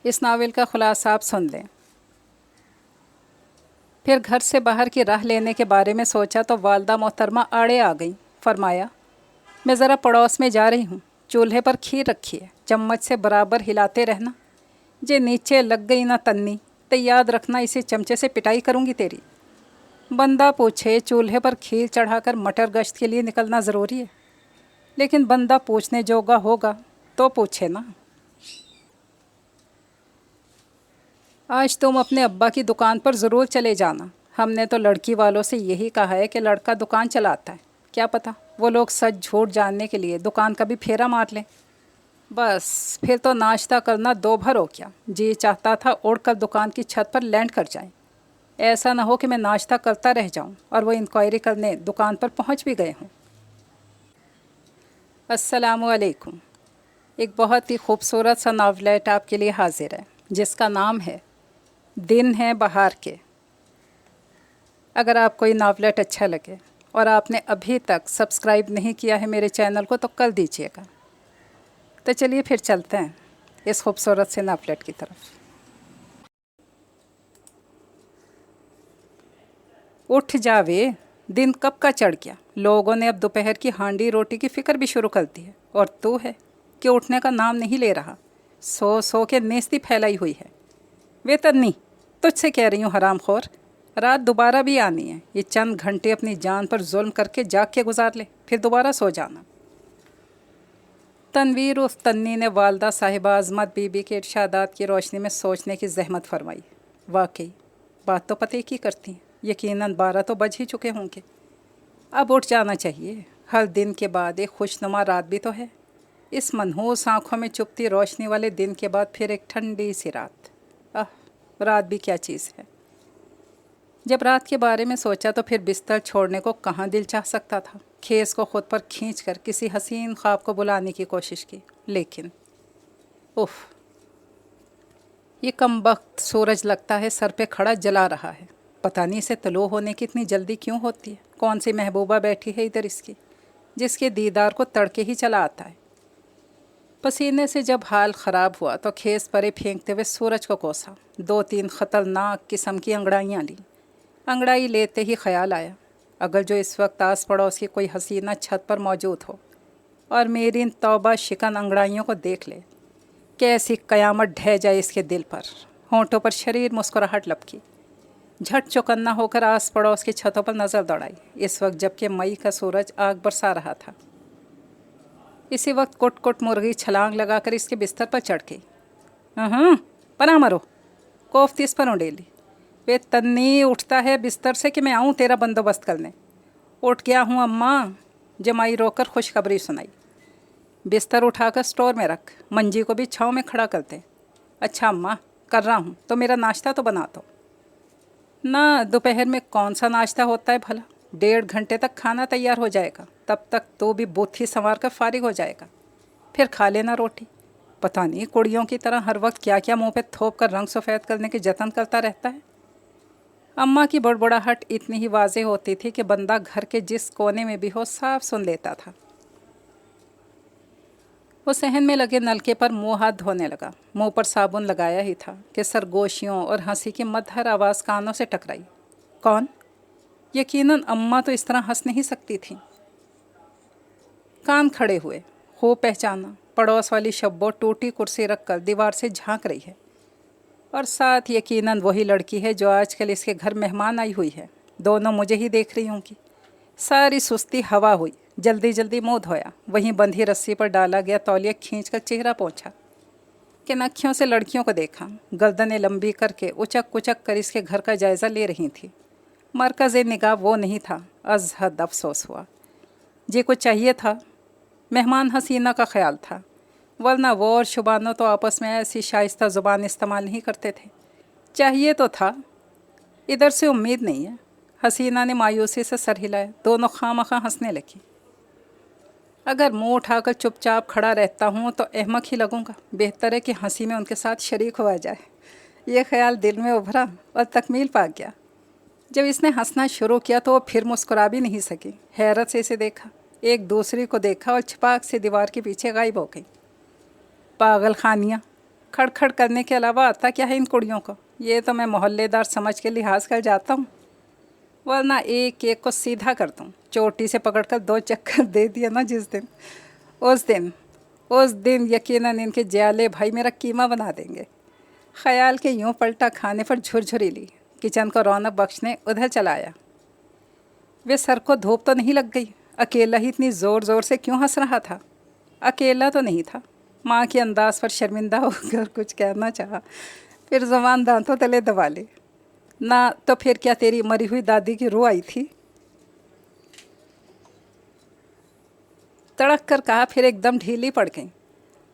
इस नावल का खुलासा आप सुन लें। फिर घर से बाहर की राह लेने के बारे में सोचा तो वालदा मोहतरमा आड़े आ गई। फरमाया, मैं ज़रा पड़ोस में जा रही हूँ, चूल्हे पर खीर रखी है, चम्मच से बराबर हिलाते रहना। जे नीचे लग गई ना तन्नी तो याद रखना इसी चमचे से पिटाई करूँगी तेरी। बंदा पूछे चूल्हे पर खीर चढ़ाकर मटर गश्त के लिए निकलना ज़रूरी है, लेकिन बंदा पूछने जोगा होगा तो पूछे ना। आज तुम अपने अब्बा की दुकान पर ज़रूर चले जाना। हमने तो लड़की वालों से यही कहा है कि लड़का दुकान चलाता है, क्या पता वो लोग सच झूठ जानने के लिए दुकान का भी फेरा मार लें। बस फिर तो नाश्ता करना दो भर हो गया। जी चाहता था उड़कर दुकान की छत पर लैंड कर जाएं। ऐसा ना हो कि मैं नाश्ता करता रह जाऊं और वो इंक्वायरी करने दुकान पर पहुंच भी गए हों। अस्सलामुअलैकुम। एक बहुत ही खूबसूरत सा नावलेट आपके लिए हाजिर है, जिसका नाम है दिन है बहार के। अगर आपको ये नावलेट अच्छा लगे और आपने अभी तक सब्सक्राइब नहीं किया है मेरे चैनल को तो कर दीजिएगा। तो चलिए फिर चलते हैं इस खूबसूरत से नावलेट की तरफ। उठ जावे, दिन कब का चढ़ गया। लोगों ने अब दोपहर की हांडी रोटी की फ़िक्र भी शुरू कर दी है, और तू है कि उठने का नाम नहीं ले रहा। सो सो के नेस्ती फैलाई हुई है। वे तन्नी, तुझसे कह रही हूँ हरामखोर, रात दोबारा भी आनी है। ये चंद घंटे अपनी जान पर जुल्म करके जाग के गुजार ले, फिर दोबारा सो जाना। तनवीर उस तन्नी ने वालदा साहिबा अज़मत बीबी के इरशादात की रोशनी में सोचने की जहमत फरमाई। वाकई बात तो पते की करती हैं, यकीनन 12 तो बज ही चुके होंगे। अब उठ जाना चाहिए। हर दिन के बाद एक खुशनुमा रात भी तो है। इस मनहूस आँखों में चुभती रोशनी वाले दिन के बाद फिर एक ठंडी सी रात। आह, रात भी क्या चीज़ है। जब रात के बारे में सोचा तो फिर बिस्तर छोड़ने को कहाँ दिल चाह सकता था। खेस को खुद पर खींचकर किसी हसीन ख्वाब को बुलाने की कोशिश की, लेकिन उफ़, ये कमबख्त सूरज लगता है सर पे खड़ा जला रहा है। पता नहीं इसे तलो होने की इतनी जल्दी क्यों होती है। कौन सी महबूबा बैठी है इधर इसकी, जिसके दीदार को तड़के ही चला आता है। पसीने से जब हाल ख़राब हुआ तो खेस परे फेंकते हुए सूरज को कोसा। 2-3 ख़तरनाक किस्म की अंगड़ाइयाँ लीं। अंगड़ाई लेते ही ख्याल आया, अगर जो इस वक्त आस पड़ोस की कोई हसीना छत पर मौजूद हो और मेरी इन तौबा शिकन अंगड़ाइयों को देख ले, कैसी क़यामत ढह जाए इसके दिल पर। होंठों पर शरीर मुस्कुराहट लपकी। झट चौकन्ना होकर आस पड़ोस की छतों पर नज़र दौड़ाई, इस वक्त जबकि मई का सूरज आग बरसा रहा था। इसी वक्त कुट कुट मुर्गी छलांग लगाकर इसके बिस्तर पर चढ़ गई। पना मरो, कोफ्ती इस पर उड़ेली। वे तन्नी उठता है बिस्तर से कि मैं आऊँ तेरा बंदोबस्त करने। उठ गया हूँ अम्मा, जमाई रोकर खुशखबरी सुनाई। बिस्तर उठाकर स्टोर में रख, मंजी को भी छाँव में खड़ा करते। अच्छा अम्मा, कर रहा हूँ, तो मेरा नाश्ता तो बना दो। ना, दोपहर में कौन सा नाश्ता होता है भला। 1.5 घंटे तक खाना तैयार हो जाएगा, तब तक तो भी बूथी संवार कर फारिग हो जाएगा। फिर खा लेना रोटी। पता नहीं कुड़ियों की तरह हर वक्त क्या क्या मुंह पे थोप कर रंग सफ़ेद करने के जतन करता रहता है। अम्मा की बड़बड़ाहट इतनी ही वाज़ेह होती थी कि बंदा घर के जिस कोने में भी हो साफ सुन लेता था। वो सहन में लगे नलके पर मुंह हाथ धोने लगा। मुंह पर साबुन लगाया ही था कि सरगोशियों और हंसी की मधुर आवाज़ कानों से टकराई। कौन? यकीनन अम्मा तो इस तरह हंस नहीं सकती थी। कान खड़े हुए, हो पहचाना, पड़ोस वाली शब्बो टूटी कुर्सी रखकर दीवार से झांक रही है, और साथ यकीनन वही लड़की है जो आजकल इसके घर मेहमान आई हुई है। दोनों मुझे ही देख रही होंगी। सारी सुस्ती हवा हुई। जल्दी जल्दी मुँह धोया, वहीं बंधी रस्सी पर डाला गया तौलिया खींचकर चेहरा पोंछा। किन से लड़कियों को देखा, गर्दनें लंबी करके उचक कुचक कर इसके घर का जायज़ा ले रही थी। मरकज़ निगाह वो नहीं था। अज़हद अफसोस हुआ। जी को चाहिए था, मेहमान हसीना का ख्याल था, वरना वो और शुबानो तो आपस में ऐसी शाइस्ता ज़ुबान इस्तेमाल नहीं करते थे। चाहिए तो था, इधर से उम्मीद नहीं है। हसीना ने मायूसी से सर हिलाया। दोनों खामखा हंसने लगी। अगर मुंह उठाकर चुपचाप खड़ा रहता हूँ तो अहमक ही लगूंगा। बेहतर है कि हंसी में उनके साथ शरीक हुआ जाए। ये ख्याल दिल में उभरा और तकमील पा गया। जब इसने हंसना शुरू किया तो वो फिर मुस्कुरा भी नहीं सकी। हैरत से इसे देखा, एक दूसरी को देखा और छपाक से दीवार के पीछे गायब हो गई। पागल खानियाँ, खड़खड़ करने के अलावा आता क्या है इन कुड़ियों को? ये तो मैं मोहल्लेदार समझ के लिहाज कर जाता हूँ, वरना एक एक को सीधा कर दूँ। चोटी से पकड़कर 2 चक्कर दे दिया ना जिस दिन, उस दिन यकीनन इनके जयाले भाई मेरा कीमा बना देंगे। ख़याल के यूँ पलटा खाने पर झुरझुरी ली। किचन को रौनक बख्शने उधर चलाया। वे सर को धूप तो नहीं लग गई? अकेला ही इतनी ज़ोर ज़ोर से क्यों हंस रहा था? अकेला तो नहीं था। माँ के अंदाज़ पर शर्मिंदा होकर कुछ कहना चाहा, फिर ज़ुबान दांतों तले दबा ली। ना तो फिर क्या तेरी मरी हुई दादी की रूह आई थी? तड़क कर कहा, फिर एकदम ढीली पड़ गई।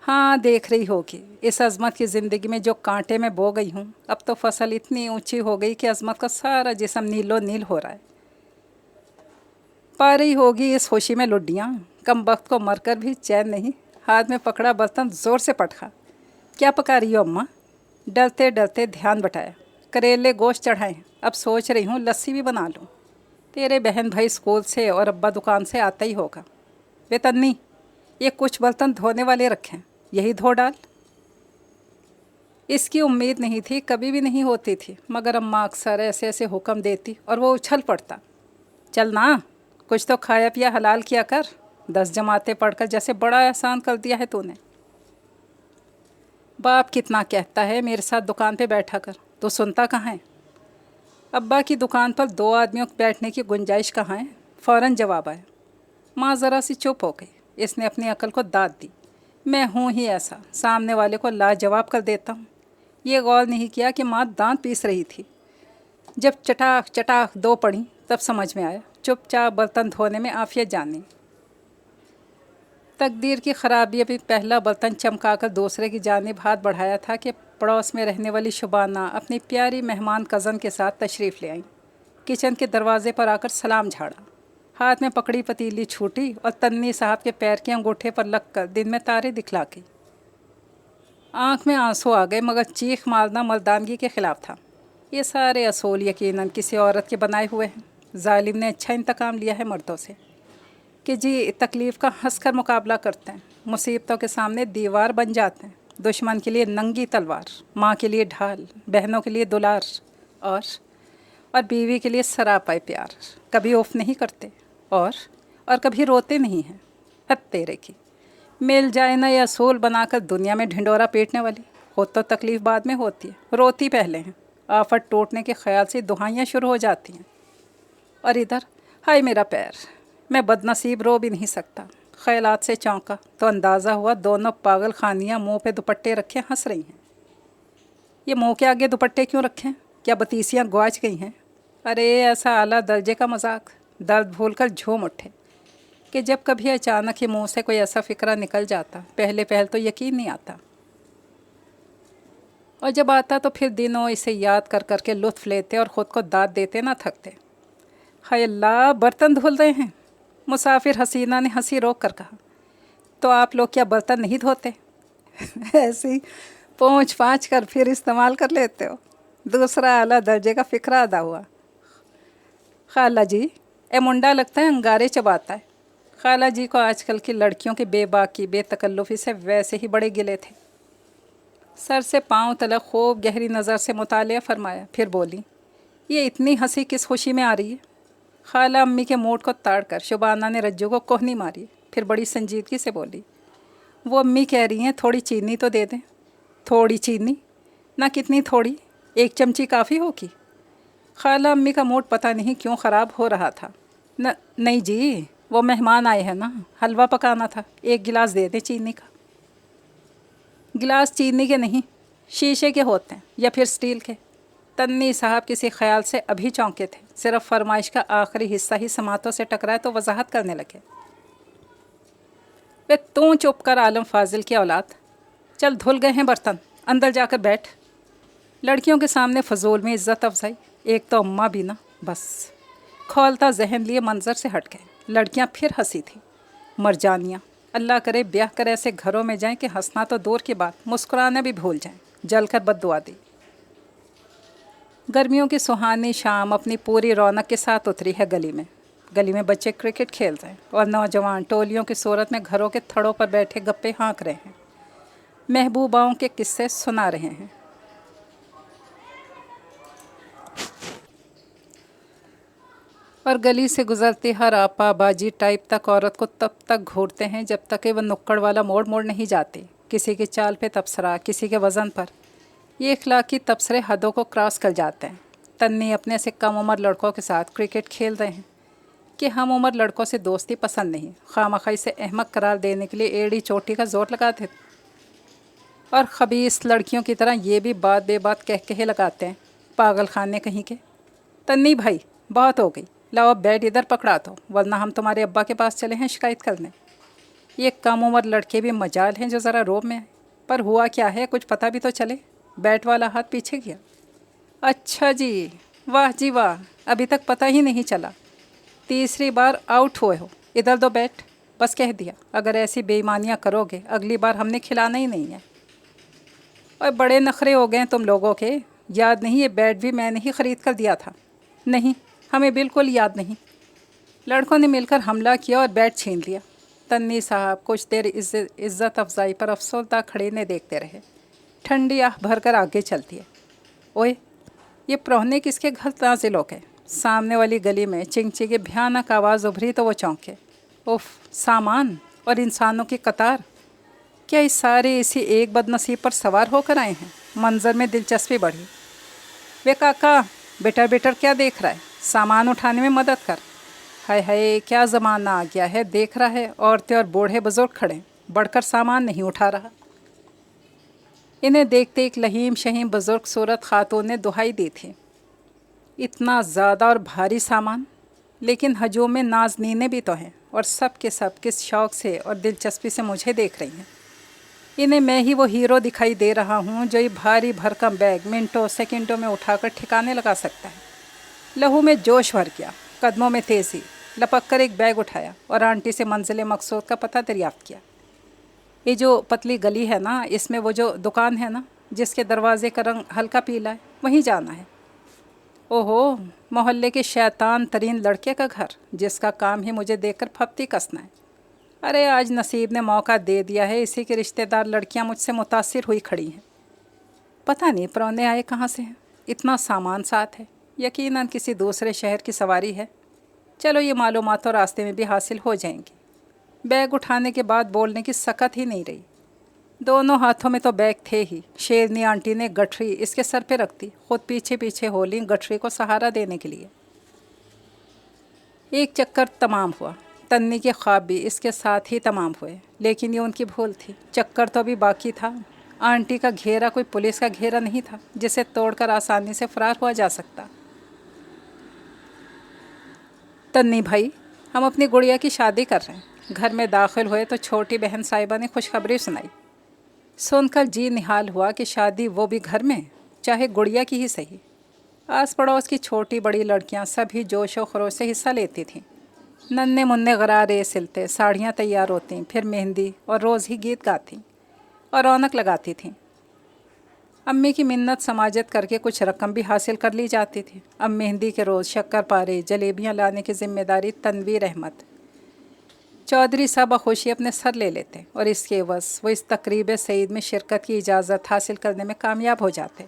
हाँ, देख रही होगी इस अज़मत की ज़िंदगी में जो कांटे में बो गई हूँ। अब तो फसल इतनी ऊंची हो गई कि अज़मत का सारा जिस्म नीलो नील हो रहा है। पा रही होगी इस खुशी में लुड्डियाँ। कम वक्त को मरकर भी चैन नहीं। हाथ में पकड़ा बर्तन ज़ोर से पटका। क्या पका रही हो अम्मा? डरते डरते ध्यान बटाया। करेले गोश्त चढ़ाएं। अब सोच रही हूँ लस्सी भी बना लूँ। तेरे बहन भाई स्कूल से और अब्बा दुकान से आता ही होगा। वे तन्नी, ये कुछ बर्तन धोने वाले रखें, यही धो डाल। इसकी उम्मीद नहीं थी, कभी भी नहीं होती थी, मगर अम्मा अक्सर ऐसे ऐसे हुक्म देती और वो उछल पड़ता। चल ना, कुछ तो खाया पिया हलाल किया कर। 10 जमातें पढ़कर जैसे बड़ा एहसान कर दिया है तूने। बाप कितना कहता है मेरे साथ दुकान पे बैठा कर, तो सुनता कहाँ है? अब्बा की दुकान पर 2 आदमियों को बैठने की गुंजाइश कहाँ है? फ़ौरन जवाब आया। माँ ज़रा सी चुप हो गई। इसने अपनी अकल को दाद दी। मैं हूँ ही ऐसा, सामने वाले को लाजवाब कर देता हूँ। ये गौर नहीं किया कि माँ दांत पीस रही थी। जब चटाक चटाक 2 पड़ी तब समझ में आया। चुपचाप बर्तन धोने में आफियत जानी। तकदीर की ख़राबी, अभी पहला बर्तन चमकाकर दूसरे की जानिब हाथ बढ़ाया था कि पड़ोस में रहने वाली शुबाना अपनी प्यारी मेहमान कज़न के साथ तशरीफ़ ले आई। किचन के दरवाजे पर आकर सलाम झाड़ा। हाथ में पकड़ी पतीली छूटी और तन्नी साहब के पैर के अंगूठे पर लगकर दिन में तारे दिखला गई। आँख में आंसू आ गए, मगर चीख मारना मर्दानगी के ख़िलाफ़ था। ये सारे असूल यकीनन किसी औरत के बनाए हुए हैं। जालिम ने अच्छा इंतकाम लिया है मर्दों से कि जी तकलीफ़ का हंसकर मुकाबला करते हैं, मुसीबतों के सामने दीवार बन जाते हैं। दुश्मन के लिए नंगी तलवार, माँ के लिए ढाल, बहनों के लिए दुलार और बीवी के लिए सरापा प्यार। कभी उफ नहीं करते और कभी रोते नहीं हैं। हद तेरे की, मिल जाए ना ये असूल बनाकर दुनिया में ढिंडोरा पीटने वाली। हो तो तकलीफ़ बाद में होती है, रोती पहले हैं। आफत टूटने के ख्याल से दुहाइयाँ शुरू हो जाती हैं। और इधर हाय मेरा पैर, मैं बदनसीब रो भी नहीं सकता। ख्यालात से चौंका तो अंदाज़ा हुआ दोनों पागल खानियाँ मुँह पे दुपट्टे रखे हंस रही हैं। ये मुँह के आगे दुपट्टे क्यों रखें? क्या बतीसियाँ गुआच गई हैं? अरे ऐसा आला दर्जे का मजाक। दर्द भूलकर झूम उठे कि जब कभी अचानक ही मुंह से कोई ऐसा फ़िक्रा निकल जाता, पहले तो यकीन नहीं आता, और जब आता तो फिर दिनों इसे याद कर कर के लुत्फ़ लेते और ख़ुद को दाद देते ना थकते। हाय अल्लाह, बर्तन धुल रहे हैं। मुसाफिर हसीना ने हंसी रोक कर कहा, तो आप लोग क्या बर्तन नहीं धोते? ऐसे ही पोंछ पाँच कर फिर इस्तेमाल कर लेते हो। दूसरा आला दर्जे का फ़िक्रा अदा हुआ। खाला जी, ए मुंडा लगता है अंगारे चबाता है। खाला जी को आजकल की लड़कियों के बेबाकी बेतकल्लुफ़ी से वैसे ही बड़े गिले थे। सर से पाँव तलक खूब गहरी नज़र से मुतालिया फरमाया, फिर बोली, ये इतनी हंसी किस खुशी में आ रही है? खाला अम्मी के मूड को ताड़ कर शुबाना ने रज्जू को कोहनी मारी, फिर बड़ी संजीदगी से बोली, वो अम्मी कह रही हैं थोड़ी चीनी तो दे दें। थोड़ी चीनी? ना कितनी थोड़ी, 1 चमची काफ़ी होगी। खाला अम्मी का मूड पता नहीं क्यों ख़राब हो रहा था। नहीं जी, वो मेहमान आए हैं ना, हलवा पकाना था, 1 गिलास दे दें चीनी का। गिलास चीनी के नहीं, शीशे के होते हैं या फिर स्टील के। तन्नी साहब किसी ख्याल से अभी चौंके थे। सिर्फ फरमाइश का आखिरी हिस्सा ही समातों से टकराए तो वजाहत करने लगे। वे तू चुप कर आलम फाजिल की औलाद, चल धुल गए हैं बर्तन, अंदर जाकर बैठ। लड़कियों के सामने फजूल में इज़्ज़त अफजाई, एक तो अम्मा भी ना, बस। खोलता जहन लिए मंजर से हट गए। लड़कियां फिर हंसी थी। मरजानियाँ, अल्लाह करे ब्याह कर ऐसे घरों में जाएं कि हंसना तो दूर की बात, मुस्कुराना भी भूल जाएं। जलकर बद्दुआ दी। गर्मियों की सुहानी शाम अपनी पूरी रौनक के साथ उतरी है गली में। गली में बच्चे क्रिकेट खेल रहे हैं और नौजवान टोलियों की सूरत में घरों के थड़ों पर बैठे गप्पे हाँक रहे हैं। महबूबाओं के किस्से सुना रहे हैं। और गली से गुजरती हर आपा बाजी टाइप तक औरत को तब तक घूरते हैं जब तक कि वह नुक्कड़ वाला मोड़ मोड़ नहीं जाती। किसी की चाल पे तबसरा, किसी के वज़न पर। ये इखलाकी तबसरे हदों को क्रॉस कर जाते हैं। तन्नी अपने से कम उम्र लड़कों के साथ क्रिकेट खेल रहे हैं कि हम उम्र लड़कों से दोस्ती पसंद नहीं, खामखाई से अहमक करार देने के लिए एड़ी चोटी का जोर लगाते और खबीस लड़कियों की तरह ये भी बात बेबात कह कहे लगाते हैं, पागल खाने कहीं के। तन्नी भाई बहुत हो गई, लाओ अब बैट इधर पकड़ा दो, वरना हम तुम्हारे अब्बा के पास चले हैं शिकायत करने। ये कम उम्र लड़के भी मजाल हैं जो ज़रा रोब में आए। पर हुआ क्या है कुछ पता भी तो चले। बैट वाला हाथ पीछे गया। अच्छा जी, वाह जी वाह, अभी तक पता ही नहीं चला। तीसरी बार आउट हुए हो, इधर दो बैट। बस कह दिया, अगर ऐसी बेईमानियाँ करोगे अगली बार हमने खिलाना ही नहीं है। और बड़े नखरे हो गए तुम लोगों के, याद नहीं ये बैट भी मैंने ही ख़रीद कर दिया था। नहीं, हमें बिल्कुल याद नहीं। लड़कों ने मिलकर हमला किया और बैट छीन लिया। तन्नी साहब कुछ देर इज़्ज़त अफजाई पर अफसोसदा खड़े ने देखते रहे। ठंडी आह भर कर आगे चलती है। ओए, ये प्रोहने किसके घर नाजिल हो गए? सामने वाली गली में चिंगची की भयानक आवाज़ उभरी तो वो चौंके। उफ, सामान और इंसानों की कतार। क्या इस सारे इसी एक बदनसीब पर सवार होकर आए हैं? मंजर में दिलचस्पी बढ़ी। वे काका, बेटर बेटर क्या देख रहा है, सामान उठाने में मदद कर। हाय हाय, क्या ज़माना आ गया है, देख रहा है औरतें और बूढ़े बुजुर्ग खड़े, बढ़कर सामान नहीं उठा रहा। इन्हें देखते एक लहीम शहीम बुजुर्ग सूरत खातून ने दुहाई दी थी। इतना ज़्यादा और भारी सामान, लेकिन हजूम में नाज़नीनें भी तो हैं और सब के सब किस शौक़ से और दिलचस्पी से मुझे देख रही हैं। इन्हें मैं ही वो हीरो दिखाई दे रहा हूँ जो ये भारी भरकम बैग मिनटों सेकंडों में उठाकर ठिकाने लगा सकता है। लहू में जोश भर गया, कदमों में तेज़ी, लपक कर एक बैग उठाया और आंटी से मंजिल मकसूद का पता दरियाफ्त किया। ये जो पतली गली है ना, इसमें वो जो दुकान है ना जिसके दरवाजे का रंग हल्का पीला है, वहीं जाना है। ओहो, मोहल्ले के शैतान तरीन लड़के का घर, जिसका काम ही मुझे देखकर फप्ती कसना है। अरे आज नसीब ने मौका दे दिया है, इसी के रिश्तेदार लड़कियां मुझसे मुतासिर हुई खड़ी हैं। पता नहीं परौने आए कहाँ से हैं, इतना सामान साथ है, यकीनन किसी दूसरे शहर की सवारी है। चलो ये मालूमात तो रास्ते में भी हासिल हो जाएंगी। बैग उठाने के बाद बोलने की सकत ही नहीं रही। दोनों हाथों में तो बैग थे ही। शेरनी आंटी ने गठरी इसके सर पे रख दी, खुद पीछे पीछे हो ली गठरी को सहारा देने के लिए। एक चक्कर तमाम हुआ। तन्नी के ख्वाब भी इसके साथ ही तमाम हुए, लेकिन ये उनकी भूल थी। चक्कर तो अभी बाकी था। आंटी का घेरा कोई पुलिस का घेरा नहीं था जिसे तोड़कर आसानी से फरार हुआ जा सकता। तन्नी भाई, हम अपनी गुड़िया की शादी कर रहे हैं। घर में दाखिल हुए तो छोटी बहन साहिबा ने खुशखबरी सुनाई। सुनकर जी निहाल हुआ कि शादी वो भी घर में, चाहे गुड़िया की ही सही। आस पड़ोस की छोटी बड़ी लड़कियां सभी जोश व खरोश से हिस्सा लेती थीं। नन्हे मुन्ने गरारे सिलते, साड़ियाँ तैयार होती, फिर मेहंदी और रोज़ ही गीत गाती और रौनक लगाती थीं। अम्मी की मिन्नत समाजत करके कुछ रकम भी हासिल कर ली जाती थी। अब मेहंदी के रोज़ शक्कर पारे जलेबियाँ लाने की जिम्मेदारी तनवीर अहमद चौधरी साहब बखुशी अपने सर ले लेते और इसके एवज़ वो इस तकरीब सईद में शिरकत की इजाज़त हासिल करने में कामयाब हो जाते।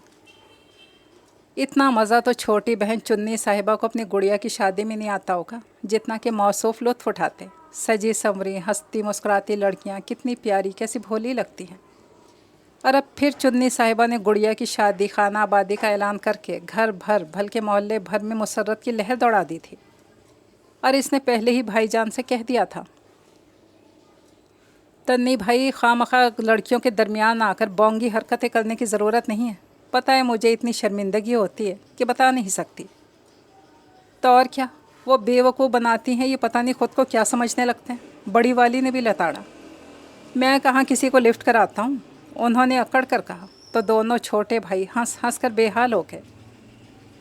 इतना मज़ा तो छोटी बहन चुन्नी साहिबा को अपनी गुड़िया की शादी में नहीं आता होगा जितना कि मौसूफ़ लुत्फ़ उठाते। सजी संवरी हंसती मुस्कुराती लड़कियां कितनी प्यारी, कैसी भोली लगती हैं। और अब फिर चुन्नी साहिबा ने गुड़िया की शादी खाना आबादी का ऐलान करके घर भर बल्कि मोहल्ले भर में मुसर्रत की लहर दौड़ा दी थी। और इसने पहले ही भाईजान से कह दिया था, तन्नी भाई, खामखा लड़कियों के दरमियान आकर बोंगी हरकतें करने की ज़रूरत नहीं है। पता है मुझे इतनी शर्मिंदगी होती है कि बता नहीं सकती। तो और क्या, वो बेवकूफ़ बनाती हैं, ये पता नहीं ख़ुद को क्या समझने लगते हैं। बड़ी वाली ने भी लताड़ा। मैं कहाँ किसी को लिफ्ट कराता हूँ, उन्होंने अकड़ कर कहा तो दोनों छोटे भाई हंस हंस कर बेहाल हो गए।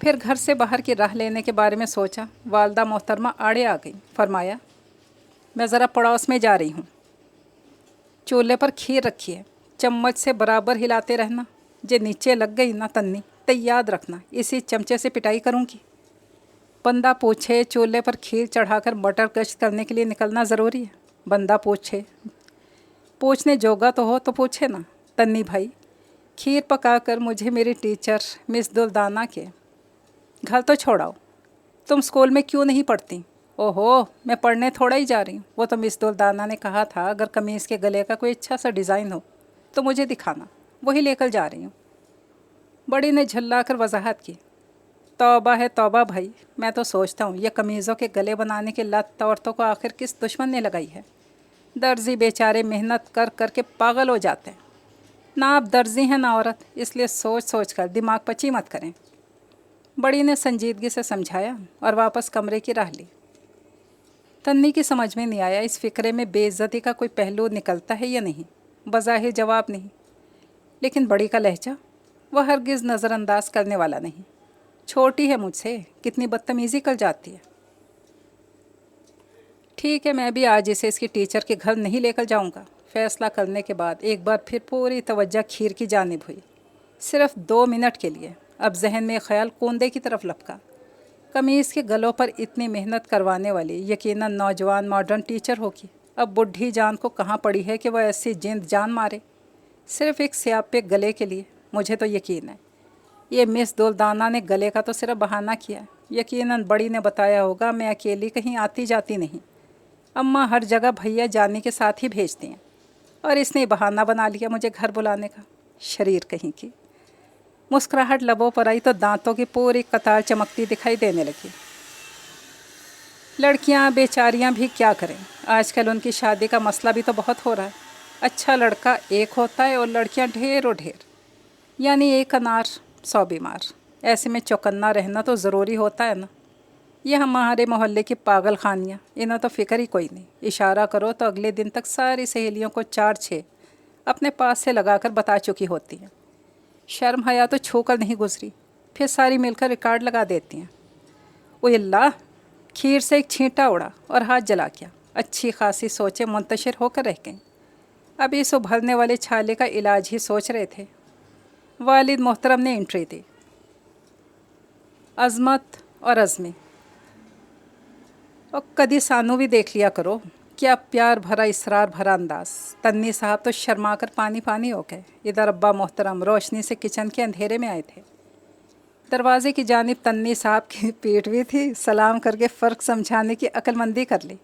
फिर घर से बाहर की राह लेने के बारे में सोचा। वालदा मोहतरमा आड़े आ गई। फरमाया, मैं ज़रा पड़ोस में जा रही हूँ। चूल्हे पर खीर रखी है, चम्मच से बराबर हिलाते रहना। जे नीचे लग गई ना तन्नी, तो याद रखना इसी चमचे से पिटाई करूँगी। बंदा पूछे चूल्हे पर खीर चढ़ाकर मटर गश्त करने के लिए निकलना ज़रूरी है। बंदा पूछे, पूछने जोगा तो हो तो पूछे ना। तन्नी भाई, खीर पकाकर मुझे मेरी टीचर मिस दुल्दाना के घर तो छोड़ाओ। तुम स्कूल में क्यों नहीं पढ़ती? ओहो, मैं पढ़ने थोड़ा ही जा रही हूँ। वो तो मिस दुल्दाना ने कहा था अगर कमीज़ के गले का कोई अच्छा सा डिज़ाइन हो तो मुझे दिखाना, वही लेकर जा रही हूँ। बड़ी ने झल्लाकर वजाहत की। तौबा है तौबा भाई, मैं तो सोचता हूँ ये कमीज़ों के गले बनाने की लत औरतों को आखिर किस दुश्मन ने लगाई है। दर्जी बेचारे मेहनत कर कर के पागल हो जाते हैं। ना आप दर्जी हैं ना औरत, इसलिए सोच सोच कर दिमाग पची मत करें। बड़ी ने संजीदगी से समझाया और वापस कमरे की राह ली। तन्नी की समझ में नहीं आया इस फिक्रे में बेइज्जती का कोई पहलू निकलता है या नहीं। बज़ाहिर जवाब नहीं, लेकिन बड़ी का लहजा वह हरगिज़ नज़रअंदाज करने वाला नहीं। छोटी है मुझसे, कितनी बदतमीज़ी कर जाती है। ठीक है, मैं भी आज इसे इसकी टीचर के घर नहीं लेकर जाऊंगा। फैसला करने के बाद एक बार फिर पूरी तवज्जो खीर की जानिब हुई। सिर्फ 2 मिनट के लिए अब जहन में ख्याल कोंदे की तरफ लपका। कमीज़ के गलों पर इतनी मेहनत करवाने वाली यकीनन नौजवान मॉडर्न टीचर होगी। अब बुढ़ी जान को कहाँ पड़ी है कि वह ऐसी जिंद जान मारे सिर्फ एक स्यापे गले के लिए। मुझे तो यकीन है ये मिस दुल्दाना ने गले का तो सिर्फ बहाना किया। यकीनन बड़ी ने बताया होगा मैं अकेली कहीं आती जाती नहीं, अम्मा हर जगह भैया जानी के साथ ही भेजती हैं, और इसने बहाना बना लिया मुझे घर बुलाने का। शरीर कहीं की। मुस्कुराहट लबों पर आई तो दांतों की पूरी कतार चमकती दिखाई देने लगी। लड़कियां बेचारियां भी क्या करें, आजकल उनकी शादी का मसला भी तो बहुत हो रहा है। अच्छा लड़का एक होता है और लड़कियां ढेरों ढेर, यानी एक अनार 100 बीमार। ऐसे में चौकन्ना रहना तो ज़रूरी होता है ना। यह हमारे मोहल्ले की पागल खानियाँ, इन्हें तो फिक्र ही कोई नहीं। इशारा करो तो अगले दिन तक सारी सहेलियों को 4-6 अपने पास से लगाकर बता चुकी होती हैं। शर्म हया तो छू कर नहीं गुजरी, फिर सारी मिलकर रिकॉर्ड लगा देती हैं। ओ अल्लाह, खीर से एक छींटा उड़ा और हाथ जला गया। अच्छी खासी सोचें मुंतशिर होकर रह गईं। अभी इस उभरने वाले छाले का इलाज ही सोच रहे थे। वालिद मोहतरम ने एंट्री दी। अज़मत और अज़मी, और कदी सानू भी देख लिया करो। क्या प्यार भरा इसरार भरा अंदाज। तन्नी साहब तो शर्मा कर पानी पानी हो गए। इधर अब्बा मोहतरम रोशनी से किचन के अंधेरे में आए थे। दरवाजे की जानिब तन्नी साहब की पीठ भी थी। सलाम करके फ़र्क समझाने की अक्लमंदी कर ली।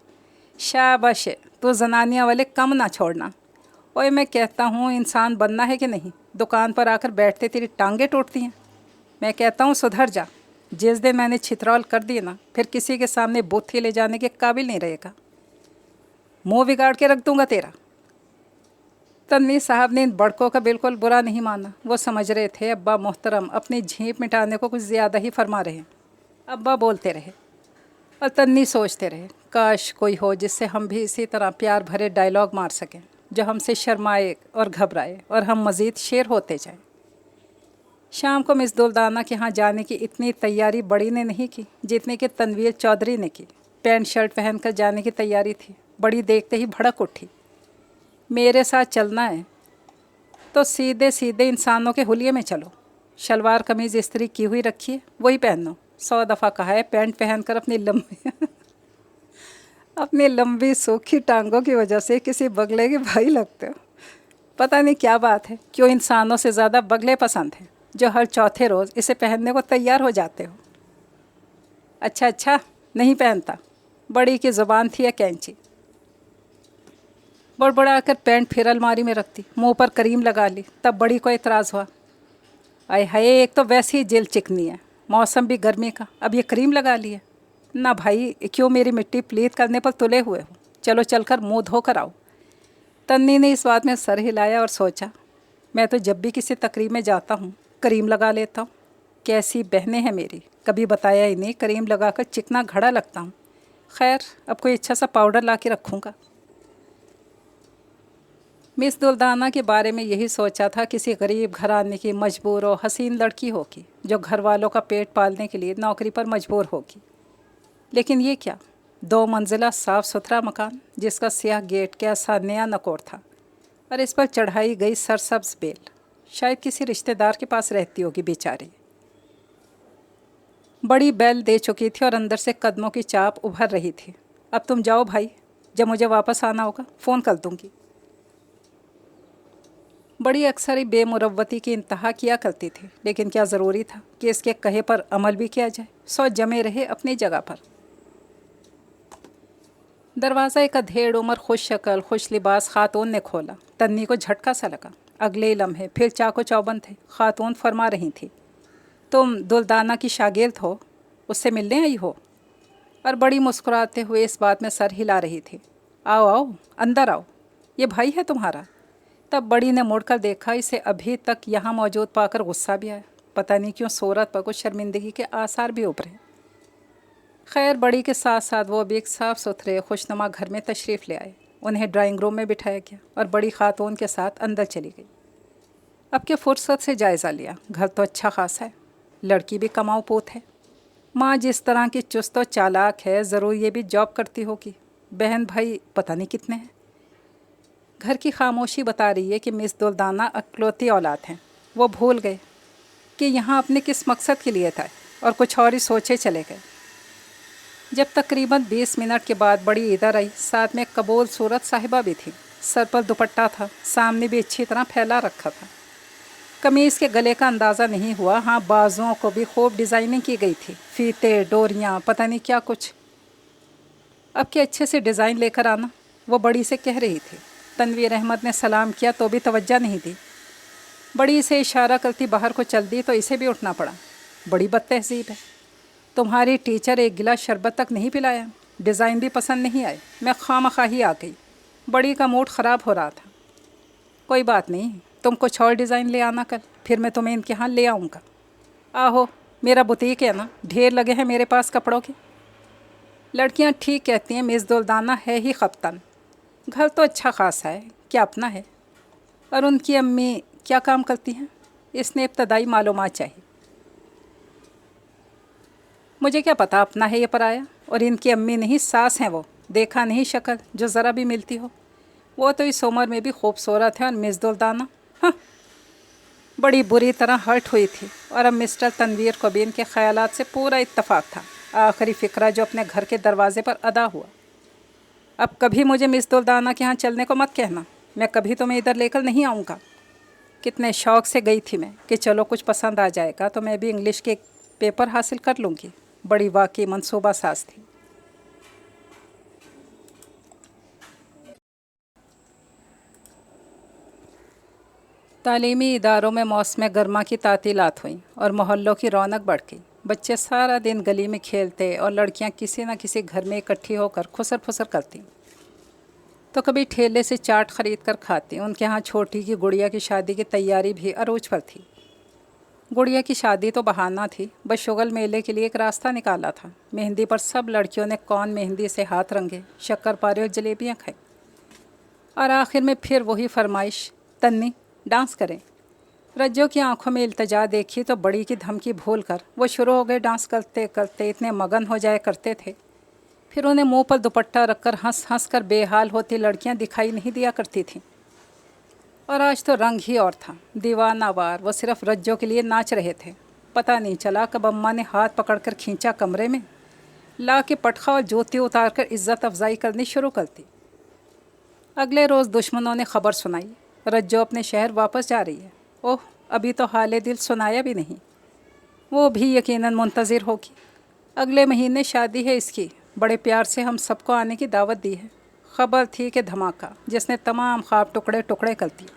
शाबाश, तो जनानियाँ वाले कम ना छोड़ना। ओए, मैं कहता हूँ इंसान बनना है कि नहीं? दुकान पर आकर बैठते तेरी टांगें टूटती हैं। मैं कहता हूँ सुधर जा। जिस दिन मैंने छितरौल कर दिए ना, फिर किसी के सामने बुत्थी ले जाने के काबिल नहीं रहेगा। मुंह बिगाड़ के रख दूंगा तेरा। तन्वी साहब ने इन बड़कों का बिल्कुल बुरा नहीं माना। वो समझ रहे थे अब्बा मोहतरम अपनी झींप मिटाने को कुछ ज़्यादा ही फरमा रहे हैं। अब्बा बोलते रहे और तन्वी सोचते रहे, काश कोई हो जिससे हम भी इसी तरह प्यार भरे डायलॉग मार सकें, जो हमसे शर्माए और घबराए और हम मज़ीद शेर होते जाएं। शाम को मिस दुल्दाना के यहाँ जाने की इतनी तैयारी बड़ी ने नहीं की जितनी कि तनवीर चौधरी ने की। पैंट शर्ट पहनकर जाने की तैयारी थी। बड़ी देखते ही भड़क उठी। मेरे साथ चलना है तो सीधे सीधे इंसानों के हुलिये में चलो। शलवार कमीज़ इस्त्री की हुई रखिए, वही पहनो। 100 दफ़ा कहा है पैंट पहनकर अपनी लंबी सूखी टांगों की वजह से किसी बगले के भाई लगते हो। पता नहीं क्या बात है, क्यों इंसानों से ज़्यादा बगले पसंद हैं जो हर चौथे रोज़ इसे पहनने को तैयार हो जाते हो। अच्छा, नहीं पहनता। बड़ी की ज़ुबान थी या कैंची। बड़बड़ा कर पैंट फिर अलमारी में रखती, मुंह पर क्रीम लगा ली। तब बड़ी को एतराज़ हुआ। आय हाय, एक तो वैसे ही जेल चिकनी है, मौसम भी गर्मी का, अब ये क्रीम लगा ली है। ना भाई, क्यों मेरी मिट्टी प्लीत करने पर तुले हुए हो? चलो चलकर मुँह धोकर आओ। तन्नी ने इस बात में सर हिलाया और सोचा, मैं तो जब भी किसी तकरीब में जाता हूँ क्रीम लगा लेता हूँ। कैसी बहनें हैं मेरी, कभी बताया ही नहीं क्रीम लगाकर चिकना घड़ा लगता हूँ। खैर, अब कोई अच्छा सा पाउडर ला के रखूँगा। मिस दुल्दाना के बारे में यही सोचा था, किसी गरीब घराने की मजबूर और हसीन लड़की होगी जो घर वालों का पेट पालने के लिए नौकरी पर मजबूर होगी। लेकिन ये क्या, 2 मंजिला साफ़ सुथरा मकान जिसका स्याह गेट कैसा नया नकोर था, और इस पर चढ़ाई गई सरसब्ज बेल। शायद किसी रिश्तेदार के पास रहती होगी बेचारी। बड़ी बेल दे चुकी थी और अंदर से कदमों की चाप उभर रही थी। अब तुम जाओ भाई, जब मुझे वापस आना होगा फ़ोन कर दूँगी। बड़ी अक्सर ही बेमुरवती की इंतहा किया करती थी, लेकिन क्या ज़रूरी था कि इसके कहे पर अमल भी किया जाए। सौ जमे रहे अपनी जगह पर। दरवाज़ा एक अधेड़ उम्र खुश शक्ल खुश लिबास खातून ने खोला। तन्नी को झटका सा लगा। अगले ही लम्हे फिर चाको चौबंद थे। खातून फरमा रही थी, तुम दुल्दाना की शागिर्द हो, उससे मिलने आई हो? और बड़ी मुस्कुराते हुए इस बात में सर हिला रही थी। आओ आओ, अंदर आओ, ये भाई है तुम्हारा। तब बड़ी ने मुड़कर देखा। इसे अभी तक यहाँ मौजूद पाकर गुस्सा भी आया। पता नहीं क्यों सूरत पर कुछ शर्मिंदगी के आसार भी उभरे। खैर, बड़ी के साथ साथ वो भी एक साफ़ सुथरे खुशनुमा घर में तशरीफ़ ले आए। उन्हें ड्राइंग रूम में बिठाया गया और बड़ी खातून के साथ अंदर चली गई। अब के फुर्सत से जायज़ा लिया। घर तो अच्छा खासा है, लड़की भी कमाऊ पोत है। माँ जिस तरह की चुस्त और चालाक है, ज़रूर ये भी जॉब करती होगी। बहन भाई पता नहीं कितने हैं। घर की खामोशी बता रही है कि मिस दुल्दाना अकलौती औलाद हैं। वो भूल गए कि यहाँ अपने किस मकसद के लिए था और कुछ और ही सोचे चले गए। जब तकरीबन 20 मिनट के बाद बड़ी इधर आई, साथ में कबूल सूरत साहिबा भी थी। सर पर दुपट्टा था, सामने भी अच्छी तरह फैला रखा था। कमीज़ के गले का अंदाज़ा नहीं हुआ। हाँ, बाजुओं को भी खूब डिज़ाइनिंग की गई थी, फीते, डोरियाँ, पता नहीं क्या कुछ। अब के अच्छे से डिज़ाइन लेकर आना, वो बड़ी से कह रही थी। तनवीर अहमद ने सलाम किया तो भी तवज्जो नहीं दी। बड़ी से इशारा करती बाहर को चल दी तो इसे भी उठना पड़ा। बड़ी बदतहज़ीब है, तुम्हारी टीचर एक गिलास शरबत तक नहीं पिलाया। डिज़ाइन भी पसंद नहीं आए, मैं खामखा ही आ गई। बड़ी का मूड ख़राब हो रहा था। कोई बात नहीं, तुम कुछ और डिज़ाइन ले आना कल, फिर मैं तुम्हें इनके यहाँ ले आऊँगा। आहो, मेरा बुटीक है ना, ढेर लगे हैं मेरे पास कपड़ों के। लड़कियाँ ठीक कहती हैं, मिस दुल्दाना है ही खप्तन। घर तो अच्छा खासा है, क्या अपना है? और उनकी अम्मी क्या काम करती हैं? इसने इब्तदाई मालूमात चाहिए। मुझे क्या पता अपना है या पराया। और इनकी अम्मी नहीं, सास हैं वो। देखा नहीं शक्ल जो ज़रा भी मिलती हो। वो तो इस उम्र में भी खूबसूरत है। और मिस दुल्दाना, हाँ, बड़ी बुरी तरह हर्ट हुई थी। और अब मिस्टर तनवीर को भी इनके ख़यालात से पूरा इत्तफ़ाक़ था। आखिरी फ़िक्रा जो अपने घर के दरवाज़े पर अदा हुआ। अब कभी मुझे मिस दुल्दाना के यहाँ चलने को मत कहना, मैं कभी तुम्हें इधर लेकर नहीं आऊँगा। कितने शौक़ से गई थी मैं कि चलो कुछ पसंद आ जाएगा तो मैं भी इंग्लिश के पेपर हासिल कर लूँगी। बड़ी वाकई मंसूबा साज थी। तालीमी इदारों में मौसम गर्मा की तातीलात हुई और मोहल्लों की रौनक बढ़ गई। बच्चे सारा दिन गली में खेलते और लड़कियां किसी न किसी घर में इकट्ठी होकर खुसर फुसर करती। तो कभी ठेले से चाट ख़रीद कर खाती। उनके यहाँ छोटी की गुड़िया की शादी की तैयारी भी अरूज पर थी। गुड़िया की शादी तो बहाना थी, बस शुगल मेले के लिए एक रास्ता निकाला था। मेहंदी पर सब लड़कियों ने कौन मेहंदी से हाथ रंगे, शक्कर पारे और जलेबियाँ खाई। और आखिर में फिर वही फरमाइश, तन्नी डांस करें। रज्जो की आंखों में इल्तजा देखी तो बड़ी की धमकी भूल कर वो शुरू हो गए। डांस करते करते इतने मगन हो जाया करते थे, फिर उन्हें मुंह पर दुपट्टा रखकर हंस हंस कर बेहाल होती लड़कियां दिखाई नहीं दिया करती थीं। और आज तो रंग ही और था। दीवानावार वो सिर्फ रज्जो के लिए नाच रहे थे। पता नहीं चला कब अम्मा ने हाथ पकड़कर खींचा कमरे में, ला के पटखा और जूती उतार कर इज़्ज़त अफजाई करनी शुरू कर दी। अगले रोज़ दुश्मनों ने खबर सुनाई, रज्जो अपने शहर वापस जा रही है। ओह, अभी तो हाले दिल सुनाया भी नहीं। वो भी यकीनन मुंतज़िर होगी। अगले महीने शादी है इसकी। बड़े प्यार से हम सबको आने की दावत दी है। खबर थी कि धमाका जिसने तमाम ख्वाब टुकड़े टुकड़े कर दिए।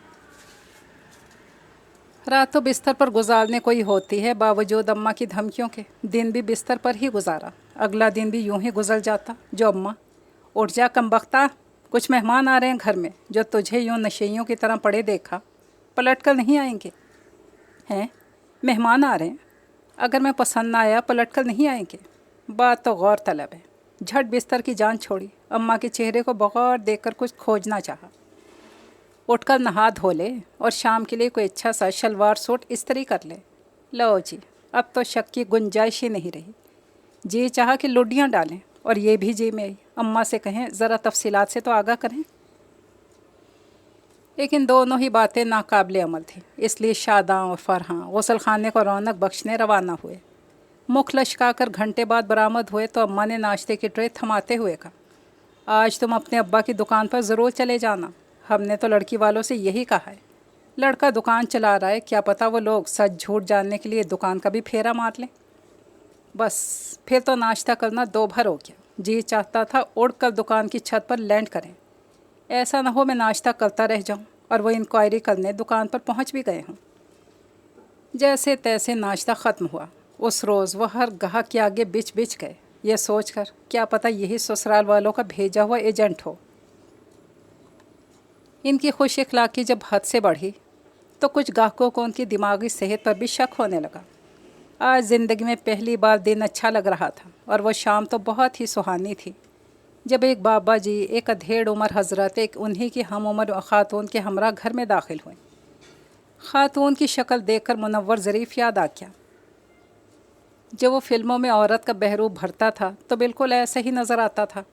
रात तो बिस्तर पर गुजारने को ही होती है, बावजूद अम्मा की धमकियों के। दिन भी बिस्तर पर ही गुजारा। अगला दिन भी यूं ही गुजर जाता जो अम्मा, उठ जा कमबख्ता, कुछ मेहमान आ रहे हैं घर में, जो तुझे यूं नशेइयों की तरह पड़े देखा पलट कर नहीं आएंगे। हैं, मेहमान आ रहे हैं, अगर मैं पसंद ना आया पलट कर नहीं आएंगे। बात तो गौर तलब है। झट बिस्तर की जान छोड़ी, अम्मा के चेहरे को बगौर देखकर कुछ खोजना चाहा। उठकर नहा धो ले और शाम के लिए कोई अच्छा सा शलवार सूट इस्त्री कर ले। लो जी, अब तो शक की गुंजाइश ही नहीं रही। जी चाहा कि लुडियाँ डालें, और ये भी जी में आई, अम्मा से कहें ज़रा तफसीलात से तो आगाह करें। लेकिन दोनों ही बातें नाकाबिले अमल थी, इसलिए शादां और फरहां गुसल खाने को रौनक बख्शने रवाना हुए। मुख लश्काकर घंटे बाद बरामद हुए तो अम्मा ने नाश्ते की ट्रे थमाते हुए कहा, आज तुम अपने अब्बा की दुकान पर ज़रूर चले जाना, हमने तो लड़की वालों से यही कहा है। लड़का दुकान चला रहा है, क्या पता वो लोग सच झूठ जानने के लिए दुकान का भी फेरा मार लें। बस फिर तो नाश्ता करना दो भर हो गया। जी चाहता था उड़कर दुकान की छत पर लैंड करें। ऐसा ना हो मैं नाश्ता करता रह जाऊं और वो इंक्वायरी करने दुकान पर पहुंच भी गए हों। जैसे तैसे नाश्ता ख़त्म हुआ। उस रोज़ वह हर गाहक के आगे बिच बिच गए, ये सोचकर क्या पता यही ससुराल वालों का भेजा हुआ एजेंट हो। इनकी खुश इखलाक़ी जब हद से बढ़ी तो कुछ गाहकों को उनकी दिमागी सेहत पर भी शक होने लगा। आज ज़िंदगी में पहली बार दिन अच्छा लग रहा था और वह शाम तो बहुत ही सुहानी थी जब एक बाबा जी, एक अधेड़ उम्र हज़रत, एक उन्हीं की हम उम्र ख़ातून के हमरा घर में दाखिल हुए। ख़ातून की शक्ल देखकर मुनव्वर ज़रीफ़ याद आ गया। जब वो फ़िल्मों में औरत का बहरूप भरता था तो बिल्कुल ऐसा ही नज़र आता था।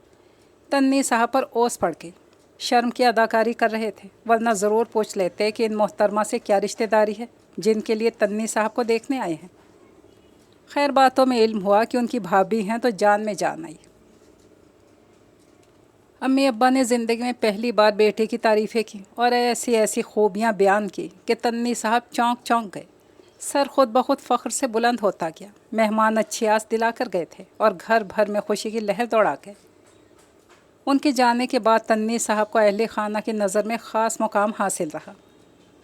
तन्नी साहब पर ओस पड़ गई। शर्म की अदाकारी कर रहे थे, वरना ज़रूर पूछ लेते कि इन मोहतरमा से क्या रिश्तेदारी है जिनके लिए तन्नी साहब को देखने आए हैं। खैर बातों में इल्म हुआ कि उनकी भाभी हैं तो जान में जान आई। अम्मी अब्बा ने ज़िंदगी में पहली बार बेटे की तारीफ़ें की और ऐसी ऐसी खूबियाँ बयान की कि तन्नी साहब चौंक चौंक गए। सर खुद ब खुद फ़ख्र से बुलंद होता गया। मेहमान अच्छी आस दिला कर गए थे और घर भर में खुशी की लहर दौड़ा गए। उनके जाने के बाद तन्नी साहब को अहले खाना की नज़र में ख़ास मुकाम हासिल रहा।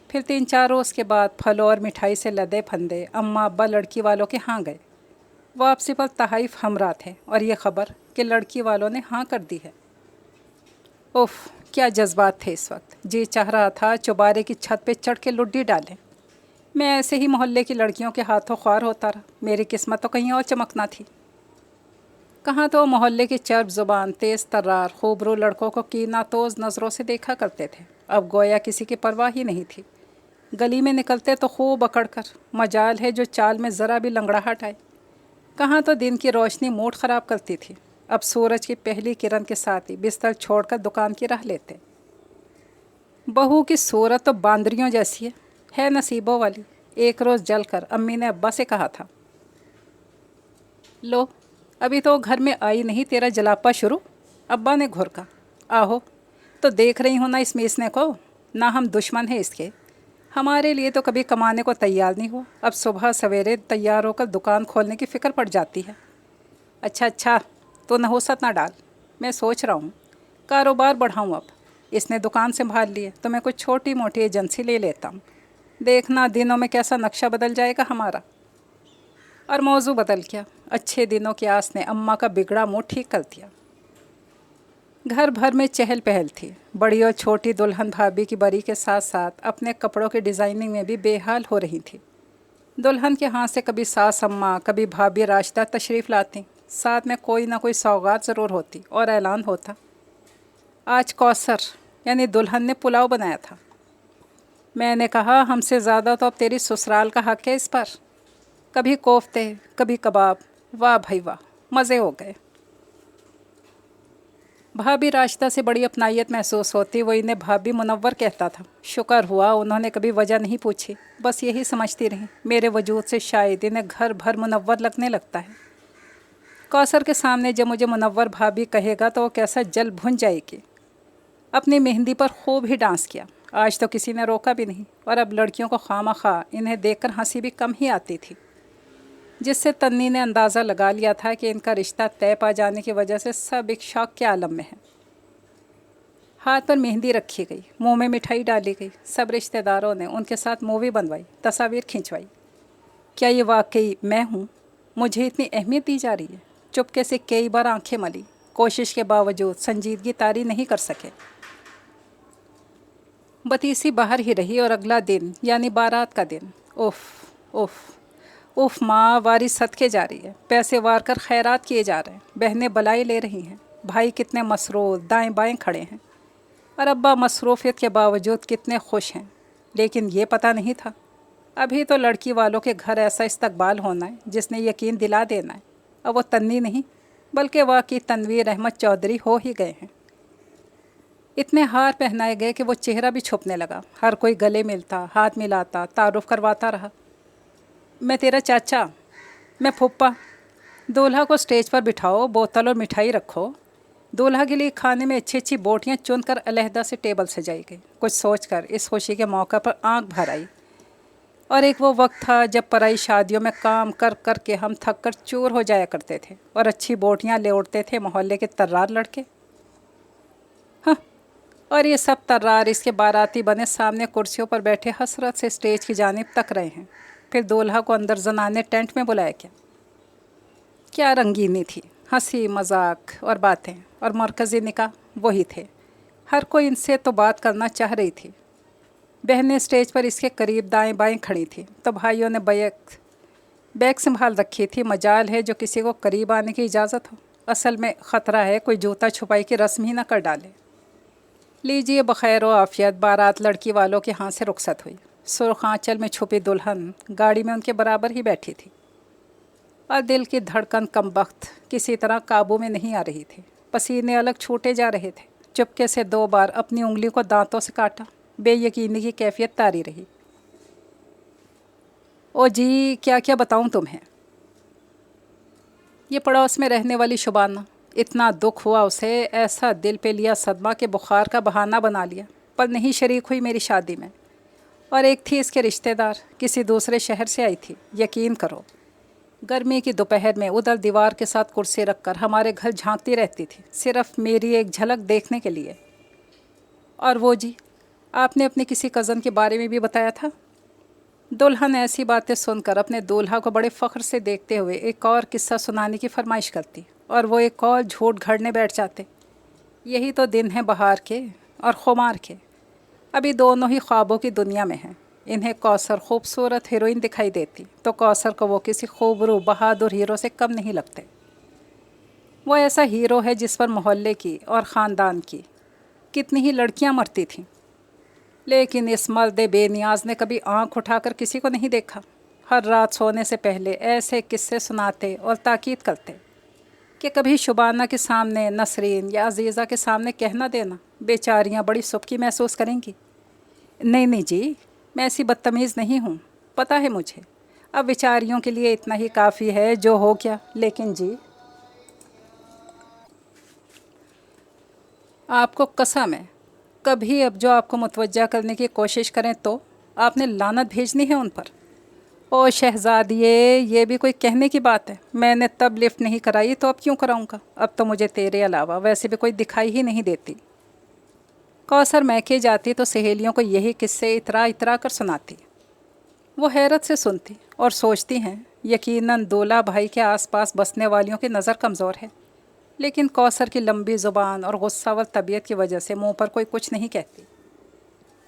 फिर 3-4 रोज़ के बाद फलों और मिठाई से लदे फंदे अम्मा अब्बा लड़की वालों के यहाँ गए। वापसी पर तहाइफ हमरा थे और ये ख़बर कि लड़की वालों ने हाँ कर दी है। उफ़, क्या जज्बात थे इस वक्त। जी चाह रहा था चौबारे की छत पे चढ़ के लुड्डी डालें। मैं ऐसे ही मोहल्ले की लड़कियों के हाथों ख्वार होता रहा। मेरी किस्मत तो कहीं और चमकना थी। कहाँ तो मोहल्ले के चर्ब ज़ुबान, तेज़ तर्रार, खूबरू लड़कों को कीनातोज़ नज़रों से देखा करते थे। अब गोया किसी की परवाह ही नहीं थी। गली में निकलते तो खूब अकड़ कर, मजाल है जो चाल में ज़रा भी लंगड़ाहट आए। कहाँ तो दिन की रोशनी मूड ख़राब करती थी। अब सूरज की पहली किरण के साथ ही बिस्तर छोड़कर दुकान की राह लेते। बहू की सूरत तो बांदरियों जैसी है नसीबों वाली। एक रोज़ जलकर अम्मी ने अब्बा से कहा था, लो अभी तो घर में आई नहीं, तेरा जलापा शुरू। अब्बा ने घुरका, आहो तो देख रही हूँ ना इस मीसने को, ना हम दुश्मन हैं इसके। हमारे लिए तो कभी कमाने को तैयार नहीं हुआ। अब सुबह सवेरे तैयार होकर दुकान खोलने की फ़िक्र पड़ जाती है। अच्छा तो नहुसत ना डाल। मैं सोच रहा हूँ कारोबार बढ़ाऊँ। अब इसने दुकान संभाल लिए तो मैं कुछ छोटी मोटी एजेंसी ले लेता हूँ। देखना दिनों में कैसा नक्शा बदल जाएगा हमारा। और मौजू बदल गया। अच्छे दिनों की आस ने अम्मा का बिगड़ा मुँह ठीक कर दिया। घर भर में चहल पहल थी। बड़ी और छोटी दुल्हन भाभी की बरी के साथ साथ अपने कपड़ों की डिज़ाइनिंग में भी बेहाल हो रही थी। दुल्हन के हाथ से कभी सास अम्मा, कभी भाभी राशिदा तशरीफ़ लाती। साथ में कोई ना कोई सौगात ज़रूर होती और ऐलान होता, आज कौसर यानी दुल्हन ने पुलाव बनाया था। मैंने कहा, हमसे ज़्यादा तो अब तेरी ससुराल का हक़ है इस पर। कभी कोफ्ते, कभी कबाब, वाह भाई वाह, मज़े हो गए। भाभी राशिदा से बड़ी अपनाइयत महसूस होती। वो इन्हें भाभी मुनव्वर कहता था। शुक्र हुआ उन्होंने कभी वजह नहीं पूछी। बस यही समझती रही, मेरे वजूद से शायद इन्हें घर भर मुनव्वर लगने लगता है। कौसर के सामने जब मुझे मुनव्वर भाभी कहेगा तो वो कैसा जल भुन जाएगी। अपनी मेहंदी पर खूब ही डांस किया। आज तो किसी ने रोका भी नहीं और अब लड़कियों को खामखा इन्हें देखकर हंसी भी कम ही आती थी, जिससे तन्नी ने अंदाज़ा लगा लिया था कि इनका रिश्ता तय पा जाने की वजह से सब एक शौक के आलम में है। हाथ पर मेहंदी रखी गई, मुंह में मिठाई डाली गई। सब रिश्तेदारों ने उनके साथ मूवी बनवाई, तस्वीर खिंचवाई। क्या ये वाकई मैं हूँ? मुझे इतनी अहमियत दी जा रही है? चुपके से कई बार आंखें मली, कोशिश के बावजूद संजीदगी तारी नहीं कर सके। बतीसी बाहर ही रही और अगला दिन यानी बारात का दिन, उफ़ उफ़ उफ़ माँ, वारी सदके जा रही है। पैसे वार कर खैरात किए जा रहे हैं। बहनें बलाई ले रही हैं। भाई कितने मसरूफ़ दाएं बाएं खड़े हैं और अब्बा मसरूफ़ियत के बावजूद कितने खुश हैं। लेकिन ये पता नहीं था अभी तो लड़की वालों के घर ऐसा इस्तकबाल होना है जिसने यकीन दिला देना है अब वो तन्नी नहीं बल्कि वाकई तनवीर अहमद चौधरी हो ही गए हैं। इतने हार पहनाए गए कि वो चेहरा भी छुपने लगा। हर कोई गले मिलता, हाथ मिलाता, तारुफ करवाता रहा। मैं तेरा चाचा, मैं फूफा। दूल्हा को स्टेज पर बिठाओ, बोतल और मिठाई रखो। दूल्हा के लिए खाने में अच्छी अच्छी बोटियाँ चुनकर अलहदा से टेबल सजाई गई। कुछ सोचकर इस खुशी के मौका पर आंख भर आई। और एक वो वक्त था जब पराई शादियों में काम कर कर के हम थक कर चूर हो जाया करते थे और अच्छी बोटियाँ ले उड़ते थे मोहल्ले के तर्रार लड़के। हाँ, और ये सब तर्रार इसके बाराती बने सामने कुर्सियों पर बैठे हसरत से स्टेज की जानिब तक रहे हैं। फिर दूल्हा को अंदर जनाने टेंट में बुलाया क्या रंगीनी थी, हंसी मजाक और बातें, और मरकज़ी निकाह वही थे। हर कोई इनसे तो बात करना चाह रही थी। बहनें स्टेज पर इसके करीब दाएं बाएं खड़ी थी तो भाइयों ने बैग संभाल रखी थी। मजाल है जो किसी को करीब आने की इजाज़त हो, असल में ख़तरा है कोई जूता छुपाई की रस्म ही ना कर डाले। लीजिए बखैर व आफियत। बारात लड़की वालों के हाथ से रुखसत हुई। सुर्ख आंचल में छुपी दुल्हन गाड़ी में उनके बराबर ही बैठी थी और दिल की धड़कन कमबख्त किसी तरह काबू में नहीं आ रही थी। पसीने अलग छूटे जा रहे थे। चुपके से 2 बार अपनी उंगली को दांतों से काटा। बेयकीनी की कैफियत तारी रही। ओ जी, क्या क्या बताऊं तुम्हें। ये पड़ोस में रहने वाली शुबाना, इतना दुख हुआ उसे, ऐसा दिल पे लिया सदमा के बुखार का बहाना बना लिया, पर नहीं शरीक हुई मेरी शादी में। और एक थी इसके रिश्तेदार, किसी दूसरे शहर से आई थी। यकीन करो, गर्मी की दोपहर में उधर दीवार के साथ कुर्सी रखकर हमारे घर झांकती रहती थी, सिर्फ मेरी एक झलक देखने के लिए। और वो जी, आपने अपने किसी कज़न के बारे में भी बताया था। दुल्हन ऐसी बातें सुनकर अपने दूल्हा को बड़े फ़ख्र से देखते हुए एक और किस्सा सुनाने की फरमाइश करती और वो एक और झूठ घड़ने बैठ जाते। यही तो दिन है बहार के और खुमार के। अभी दोनों ही ख्वाबों की दुनिया में हैं। इन्हें कौसर खूबसूरत हीरोइन दिखाई देती तो कौसर को वो किसी खूबरू बहादुर हीरो से कम नहीं लगते। वो ऐसा हीरो है जिस पर मोहल्ले की और ख़ानदान की कितनी ही लड़कियां मरती थीं, लेकिन इस मर्द बेनियाज ने कभी आंख उठाकर किसी को नहीं देखा। हर रात सोने से पहले ऐसे किस्से सुनाते और ताकीद करते कि कभी शुबाना के सामने, नसरीन या अजीज़ा के सामने कहना देना, बेचारियां बड़ी सुबकी महसूस करेंगी। नहीं नहीं जी, मैं ऐसी बदतमीज़ नहीं हूँ, पता है मुझे। अब बेचारियों के लिए इतना ही काफ़ी है, जो हो क्या। लेकिन जी, आपको कसम है, कभी अब जो आपको मुतवज्जा करने की कोशिश करें तो आपने लानत भेजनी है उन पर। ओ शहज़ादिये, ये भी कोई कहने की बात है। मैंने तब लिफ्ट नहीं कराई तो अब क्यों कराऊंगा। अब तो मुझे तेरे अलावा वैसे भी कोई दिखाई ही नहीं देती। कौसर मैके जाती तो सहेलियों को यही किस्से इतरा इतरा कर सुनाती। वो हैरत से सुनती और सोचती हैं, यकीनन दूल्हा भाई के आसपास बसने वालियों की नज़र कमज़ोर है, लेकिन कौसर की लंबी ज़ुबान और गुस्सावर तबीयत की वजह से मुंह पर कोई कुछ नहीं कहती।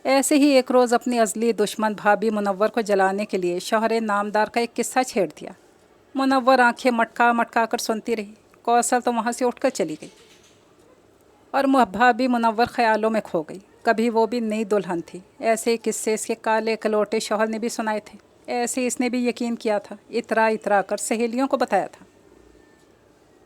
ऐसे ही एक रोज़ अपनी अज़ली दुश्मन भाभी मुनव्वर को जलाने के लिए शौहर नामदार का एक किस्सा छेड़ दिया। मुनव्वर आंखें मटका मटका कर सुनती रही। कौसर तो वहाँ से उठकर चली गई और भाभी मुनव्वर ख़यालों में खो गई। कभी वो भी नई दुल्हन थी। ऐसे किस्से इसके काले कलोटे शौहर ने भी सुनाए थे। ऐसे इसने भी यकीन किया था, इतरा इतरा कर सहेलियों को बताया था।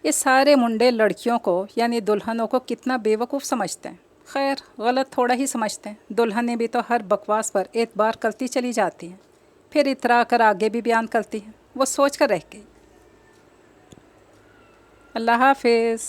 ये सारे मुंडे लड़कियों को यानी दुल्हनों को कितना बेवकूफ़ समझते हैं। खैर, गलत थोड़ा ही समझते हैं। दुल्हनें भी तो हर बकवास पर एतबार करती चली जाती हैं, फिर इतरा कर आगे भी बयान करती हैं। वो सोच कर रह गई। अल्लाह हाफिज़।